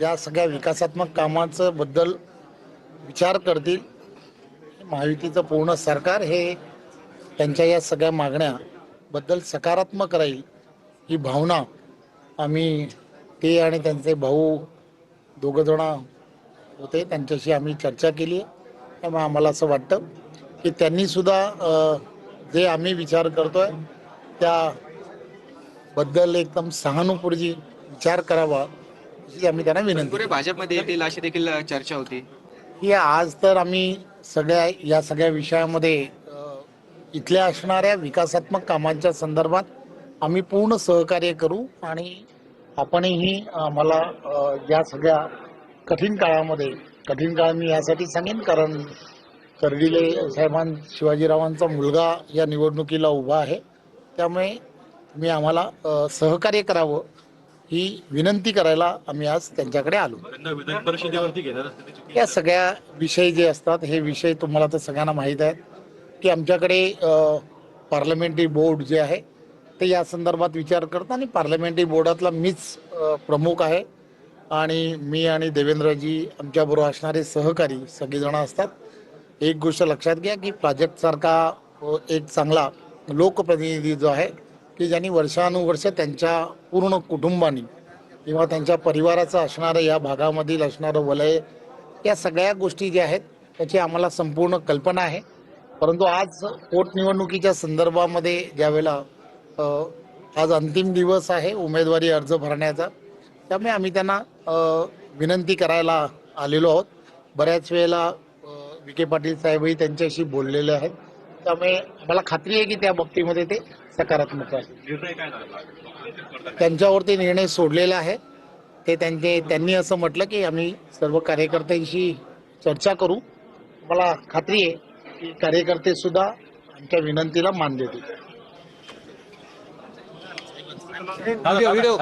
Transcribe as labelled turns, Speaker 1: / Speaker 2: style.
Speaker 1: या सगळ्या विकासात्मक कामाचं बद्दल विचार करतील। महायुतीचं पूर्ण सरकार हे त्यांच्या या सगळ्या मागण्याबद्दल सकारात्मक राहील ही भावना आम्ही ते आणि त्यांचे भाऊ दोघं जण होते त्यांच्याशी आम्ही चर्चा केली आहे। त्यामुळे आम्हाला असं वाटतं की त्यांनी सुद्धा जे आम्ही विचार करतोय त्याबद्दल एकदम सहानुभूती विचार करावा अशी आम्ही त्यांना विनंती
Speaker 2: पुरे भाजपमध्ये येतील अशी देखील चर्चा होती
Speaker 1: की आज तर आम्ही या सगळ्या विषयामध्ये इथल्या असणाऱ्या विकासात्मक कामांच्या संदर्भात आम्ही पूर्ण सहकार्य करू आणि आपणही आम्हाला या सगळ्या कठीण काळ मी यासाठी सांगेन कारण कर्डिले शिवाजीरावांचा मुलगा या निवडणुकीला उभा आहे। त्यामुळे तुम्ही आम्हाला सहकार्य करावं ही विनंती करायला आम्ही आज त्यांच्याकडे आलो।
Speaker 3: विधान परिषदेवरती घेणार
Speaker 1: या सगळ्या विषय जे असतात हे विषय तुम्हाला तर सगळ्यांना माहीत आहेत की आमच्याकडे पार्लमेंटरी बोर्ड जे आहे ते या संदर्भात विचार करतात आणि पार्लमेंटरी बोर्डातला मीच प्रमुख आहे आणि मी आणि देवेंद्रजी आमच्याबरोबर असणारे सहकारी सगळेजण असतात। एक गोष्ट लक्षात घ्या की प्राजक्तसारखा एक चांगला लोकप्रतिनिधी जो आहे की ज्यांनी वर्षानुवर्ष त्यांच्या पूर्ण कुटुंबानी किंवा त्यांच्या परिवाराचं असणारं या भागामधील असणारं वलय या सगळ्या गोष्टी ज्या आहेत त्याची आम्हाला संपूर्ण कल्पना आहे। परंतु आज पोटनिवडणुकीच्या संदर्भामध्ये ज्यावेळेला आज अंतिम दिवस आहे उमेदवारी अर्ज भरण्याचा त्यामुळे आम्ही त्यांना विनंती करायला आलेलो आहोत। बऱ्याच वेळेला विखे पाटील साहेबही त्यांच्याशी बोललेले आहेत त्यामुळे आम्हाला खात्री आहे की त्या बाबतीमध्ये ते सकारात्मक आहे। त्यांच्यावरती निर्णय सोडलेला आहे ते त्यांनी असं म्हटलं की आम्ही सर्व कार्यकर्त्यांशी चर्चा करू। मला खात्री आहे की कार्यकर्ते सुद्धा आमच्या विनंतीला मान देतील।
Speaker 2: व्हिडिओ